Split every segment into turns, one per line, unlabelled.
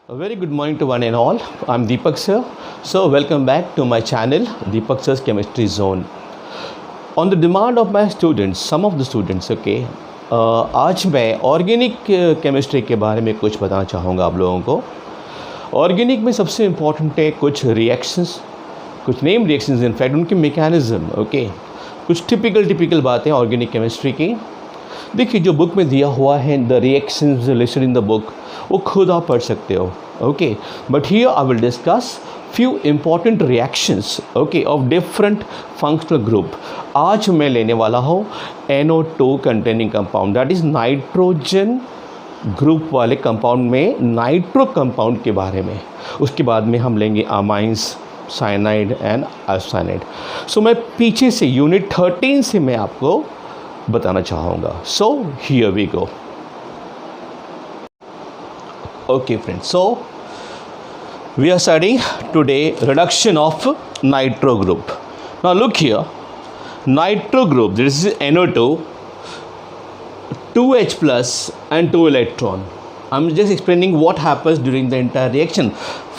A very good morning to one and all. I'm Deepak sir. So welcome back to my channel, Deepak sir's Chemistry Zone. On the demand of my students, some of the students, okay, आज मैं organic chemistry के बारे में कुछ बताना चाहूँगा आप लोगों को. ऑर्गेनिक में सबसे इम्पॉर्टेंट है कुछ रिएक्शंस, कुछ नेम रिएक्शंस, इनफैक्ट उनके मैकेनिज्म, ओके, कुछ टिपिकल बातें ऑर्गेनिक केमिस्ट्री की. देखिए जो बुक में दिया हुआ है the reactions listed in the book, वो खुद आप पढ़ सकते हो, okay. But here I will discuss few important reactions, okay, of different functional group. आज मैं लेने वाला हूँ NO2 containing compound, that is nitrogen group वाले कंपाउंड में नाइट्रो कंपाउंड के बारे में. उसके बाद में हम लेंगे अमाइंस, साइनाइड एंड आइसोसाइनाइड. सो मैं पीछे से यूनिट 13 से मैं आपको बताना चाहूँगा. So here we go. Okay friends, so we are studying today reduction of nitro group. Now look here, nitro group, this is NO2, 2H plus and 2 electron. I'm just explaining what happens during the entire reaction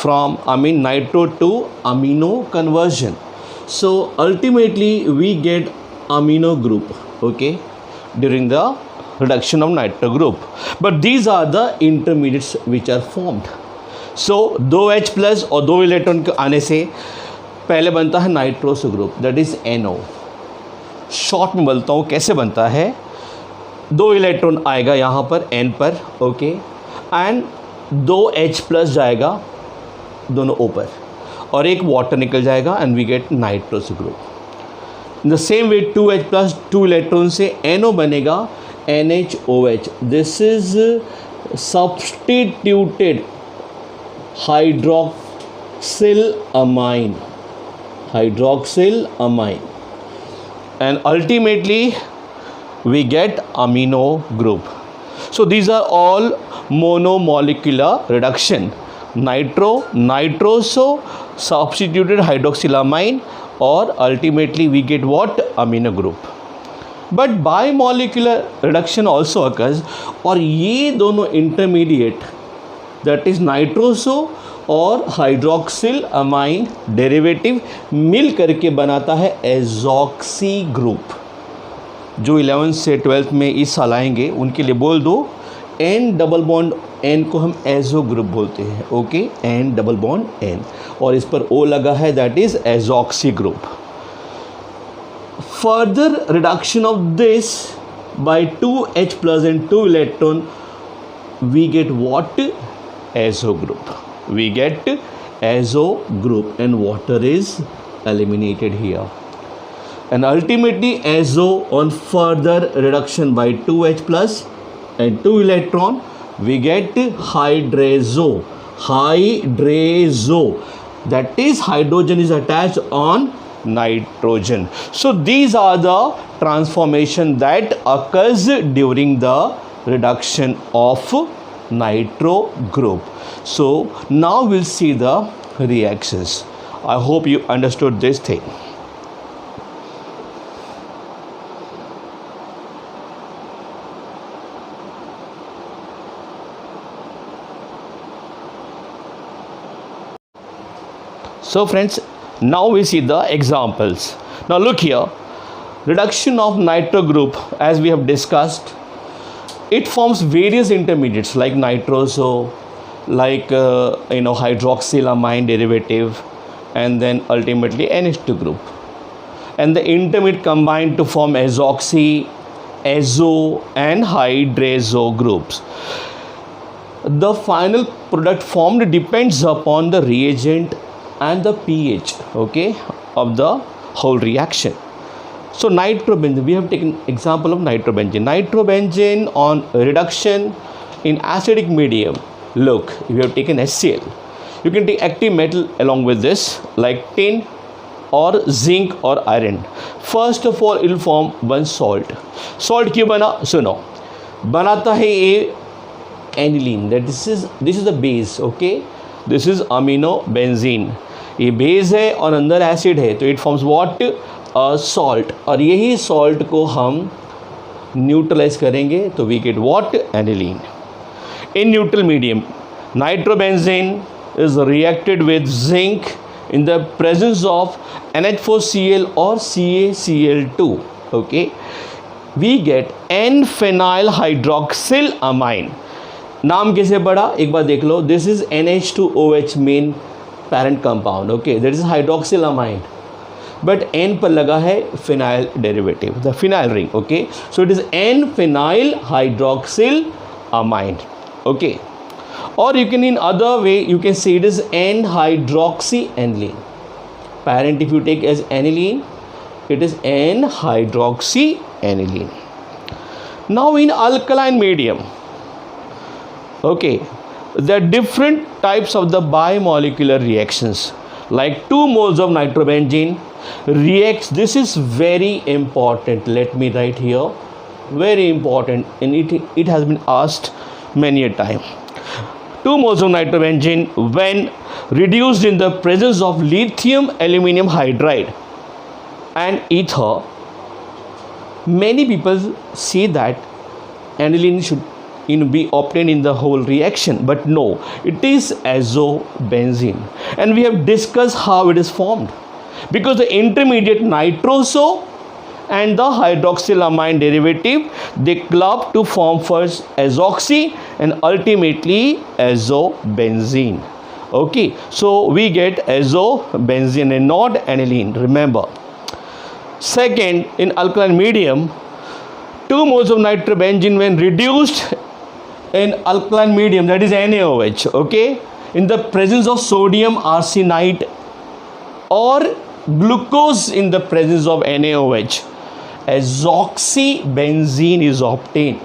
from nitro to amino conversion. So ultimately we get amino group, okay, during the reduction of nitro group. But these are the intermediates which are formed. So 2H plus और 2 electron के आने से पहले बनता है nitrous group, that is NO. Short में बोलता हूँ कैसे बनता है. 2 इलेक्ट्रॉन आएगा यहाँ पर N पर, ओके, एंड 2H प्लस जाएगा दोनों O पर और एक वाटर निकल जाएगा and we get nitroso group. In the same way 2H plus 2 electron से NO बनेगा NHOH. This is substituted hydroxyl amine, and ultimately we get amino group. So these are all monomolecular reduction. Nitroso substituted hydroxylamine, or ultimately we get what? Amino group. But bimolecular reduction also occurs, और ये दोनों intermediate, that is nitroso और hydroxyl amine derivative मिल करके बनाता है azoxy group. जो 11th से 12th में इस साल आएंगे उनके लिए बोल दो, N डबल बॉन्ड N को हम एजो ग्रुप बोलते हैं, okay, N double bond N, और इस पर O लगा है, that is azoxy group. Further reduction of this by 2H plus and 2 electron we get what? Azo group. We get azo group and water is eliminated here. And ultimately azo on further reduction by 2H plus and 2 electron we get hydrazo. That is hydrogen is attached on nitrogen. So these are the transformation that occurs during the reduction of nitro group. So now we'll see the reactions. I hope you understood this thing. So friends, now we see the examples. Now look here, reduction of nitro group, as we have discussed, it forms various intermediates like nitroso, like hydroxylamine derivative, and then ultimately NH2 group, and the intermediate combine to form azoxy, azo and hydrazo groups. The final product formed depends upon the reagent and the pH, okay, of the whole reaction. So nitrobenzene, we have taken example of nitrobenzene. Nitrobenzene on reduction in acidic medium. Look, we have taken HCl. You can take active metal along with this, like tin or zinc or iron. First of all, it will form one salt. Salt क्यों बना? सुनो, बनाता है ये aniline. That this is the base, okay. This is amino benzene. ये base है और अंदर acid है, तो it forms what? सॉल्ट, और यही सॉल्ट को हम न्यूट्रलाइज करेंगे तो we get what? Aniline. In neutral medium Nitrobenzene is reacted with zinc in the presence of NH4Cl or CaCl2. Okay, we get N-phenyl hydroxylamine. नाम कैसे पड़ा एक बार देख लो. This is NH2OH main parent compound. Okay, that is hydroxylamine, but N पर लगा है phenyl derivative, the phenyl ring. Okay, so it is N-phenyl hydroxylamine. Okay, or you can in other way you can say it is N-hydroxyaniline. Parent if you take as aniline, it is N-hydroxyaniline. Now in alkaline medium, okay, there are different types of the bimolecular reactions. Like 2 moles of nitrobenzene reacts, this is very important, let me write here, very important, and it has been asked many a time. 2 moles of nitrobenzene when reduced in the presence of lithium aluminum hydride and ether, many people say that aniline should be obtained in the whole reaction, but no, it is azobenzene, and we have discussed how it is formed, because the intermediate nitroso and the hydroxylamine derivative, they club to form first azoxy and ultimately azobenzene. Okay, so we get azobenzene and not aniline, remember. Second, in alkaline medium, 2 moles of nitrobenzene when reduced in alkaline medium, that is NaOH, okay, in the presence of sodium arsenite or glucose in the presence of NaOH, azoxybenzene is obtained.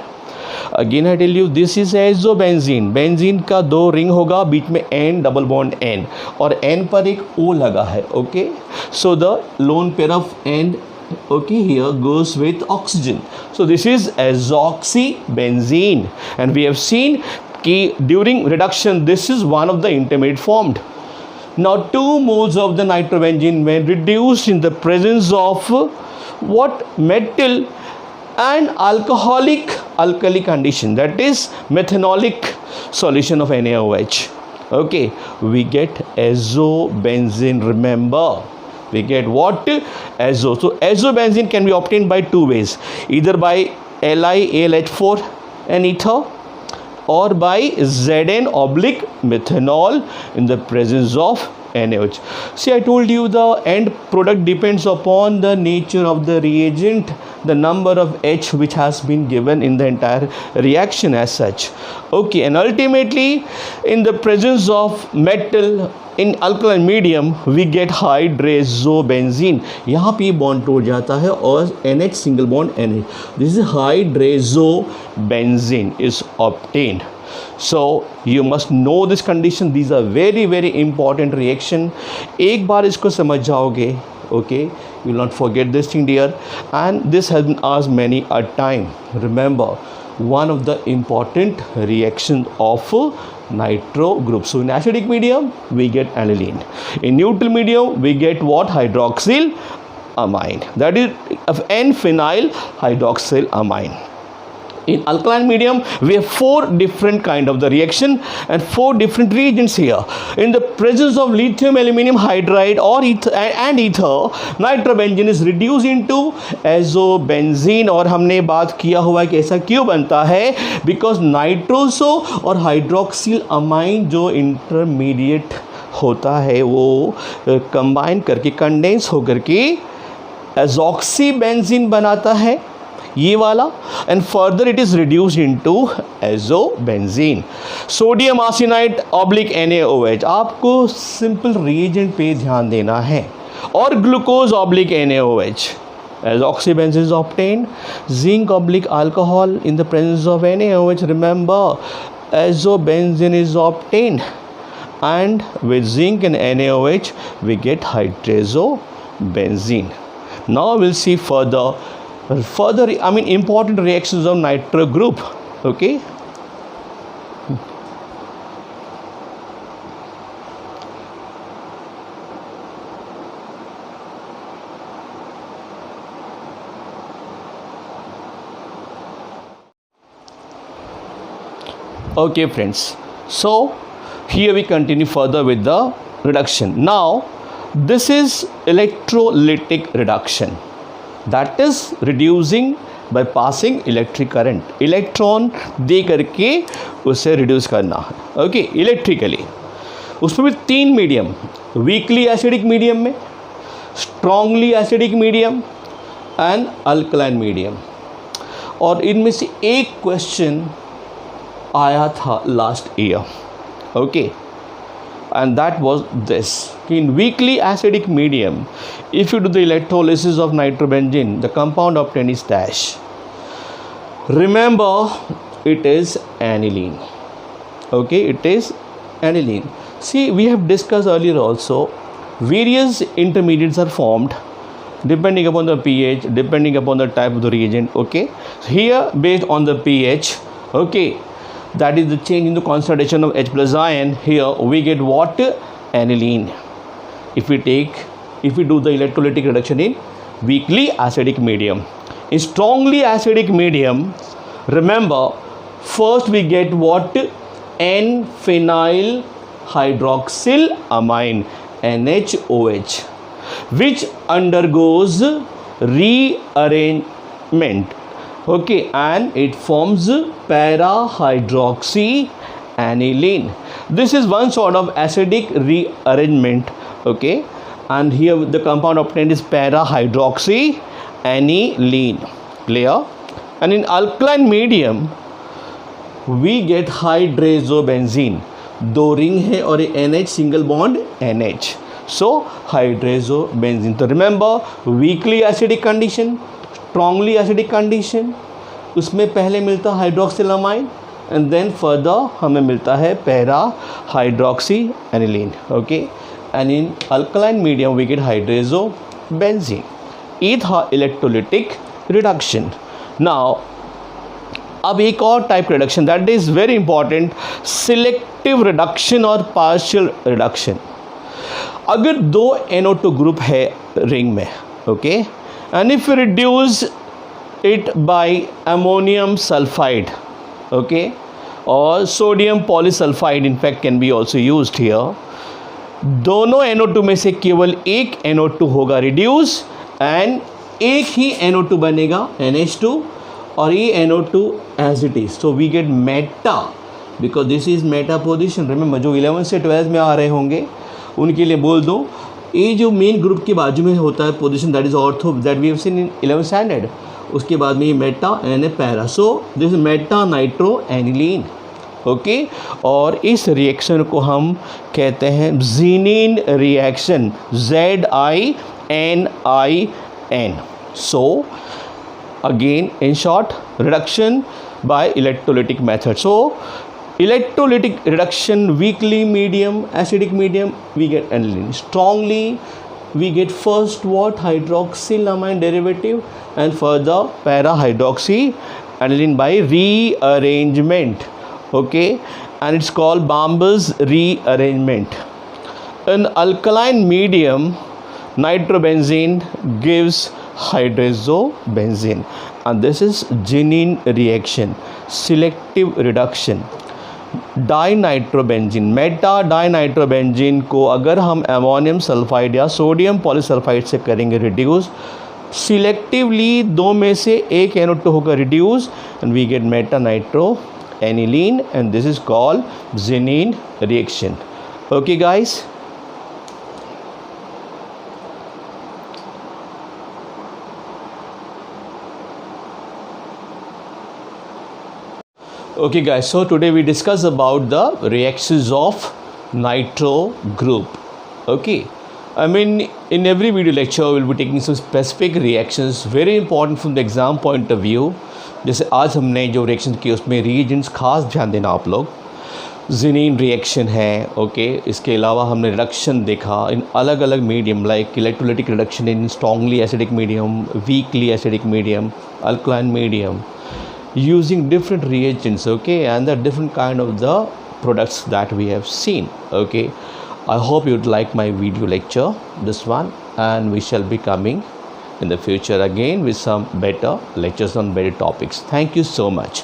Again I tell you, this is azobenzene. Benzene का 2 ring होगा, बीच में N double bond N, और N पर एक O लगा है. Okay, so the lone pair of N, okay, here goes with oxygen. So this is azoxybenzene, and we have seen कि during reduction this is one of the intermediate formed. Now 2 moles of the nitrobenzene when reduced in the presence of what metal and alcoholic alkali condition, that is methanolic solution of NaOH. Okay, we get azobenzene, remember. We get what? Azo. So azobenzene can be obtained by 2 ways, either by LiAlH4 and ether, or by Zn/methanol in the presence of NaOH. See, I told you the end product depends upon the nature of the reagent, the number of H which has been given in the entire reaction as such. Okay, and ultimately in the presence of metal in alkaline medium we get hydrazobenzene. यहाँ पे bond टूट जाता है और NH single bond NH. This is hydrazobenzene is obtained. So you must know this condition. These are very very important reaction. एक बार इसको समझ जाओगे, okay, you will not forget this thing dear, and this has been asked many a time. Remember, one of the important reactions of nitro group. So in acidic medium we get aniline, in neutral medium we get what? Hydroxylamine, that is of N-phenyl hydroxylamine. In alkaline medium we have 4 different kind of the reaction and 4 different reagents here. In the presence of lithium aluminum hydride or ether, nitrobenzene is reduced into azobenzene. और हमने बात किया हुआ है कि ऐसा क्यों बनता है, बिकॉज नाइट्रोसो और हाइड्रोक्सिल अमाइन जो इंटरमीडिएट होता है वो कंबाइन करके कंडेंस होकर के एजॉक्सीबेंजीन बनाता है, ये वाला, and further it is reduced into azobenzene. Sodium arsenide oblique NaOH, आपको सिंपल रिएजेंट पे ध्यान देना है, और glucose oblique NaOH, azoxybenzene is obtained. Zinc oblique alcohol in the presence of NaOH, remember azobenzene is obtained, and with zinc and NaOH we get hydrazobenzene. Now we'll see further important reactions of nitro group. Okay, okay friends, so Here we continue further with the reduction. Now this is electrolytic reduction, that is reducing by passing electric current. Electron दे करके उसे reduce करना है, okay, electrically. उसमें भी 3 medium, weakly acidic medium में, strongly acidic medium and alkaline medium. और इनमें से एक क्वेश्चन आया था last year, okay, and that was this, in weakly acidic medium, if you do the electrolysis of nitrobenzene, the compound obtained is dash. Remember, it is aniline. Okay, it is aniline. See, we have discussed earlier also, various intermediates are formed depending upon the pH, depending upon the type of the reagent. Okay, here based on the pH, okay, that is the change in the concentration of H plus ion. Here we get what? Aniline. If we do the electrolytic reduction in weakly acidic medium. In strongly acidic medium, remember, first we get what? N-phenyl hydroxylamine, NHOH, which undergoes rearrangement, okay, and it forms para-hydroxyaniline. This is one sort of acidic rearrangement, okay, and here the compound obtained is para-hydroxyaniline. Clear? And in alkaline medium we get hydrazobenzene. 2 ring है और NH single bond NH, so hydrazobenzene. तो remember, weakly acidic condition, strongly acidic condition, उसमें पहले मिलता हाइड्रोक्सिलामाइन and then further हमें मिलता है para hydroxyaniline, okay. And in alkaline medium we get hydrazobenzene. ये था electrolytic reduction. Now अब एक और type reduction, that is very important, selective reduction और पार्शियल रिडक्शन. अगर 2 NO2 ग्रुप है रिंग में, okay, and if reduce it by ammonium sulphide, okay, और sodium polysulphide in fact can be also used here. दोनों NO2 में से केवल एक NO2 होगा रिड्यूस एंड एक ही NO2 बनेगा NH2 और ये NO2 as it is. So we get meta because this is meta position. Remember, जो 11 से 12 में आ रहे होंगे उनके लिए बोल दो, ये जो मेन ग्रुप के बाजू में होता है position, that is ortho, that we have seen in 11th standard. उसके बाद में ये meta and a para, so this meta nitro aniline, okay. और इस रिएक्शन को हम कहते हैं Zinin reaction, ZININ. So again in short, reduction by electrolytic method. So electrolytic reduction, weakly medium acidic medium we get aniline. Strongly we get first what? Hydroxylamine derivative and further para hydroxyaniline by rearrangement, okay, and it's called Bamber's rearrangement. In alkaline medium, nitrobenzene gives hydrazobenzene, and this is Ginin reaction, selective reduction. Dinitrobenzene, Meta dinitrobenzene को अगर हम ammonium sulphide या sodium polysulphide से करेंगे reduce, selectively 2 में से एक NO2 होगा reduce and we get meta nitro aniline and this is called Zinin reaction. Okay guys, okay guys, so today we discuss about the reactions of nitro group. Okay, I mean in every video lecture we'll be taking some specific reactions very important from the exam point of view. जैसे आज हमने जो reaction की उसमें reagents खास ध्यान देना आप लोग. ज़ीनीन रिएक्शन है, ओके. इसके अलावा हमने रिडक्शन देखा इन अलग अलग medium, like electrolytic reduction in strongly acidic medium, weakly acidic medium, alkaline medium, using different reagents, okay, and the different kind of the products that we have seen, okay. I hope you'd like my video lecture, this one, and we shall be coming in the future again with some better lectures on better topics. Thank you so much.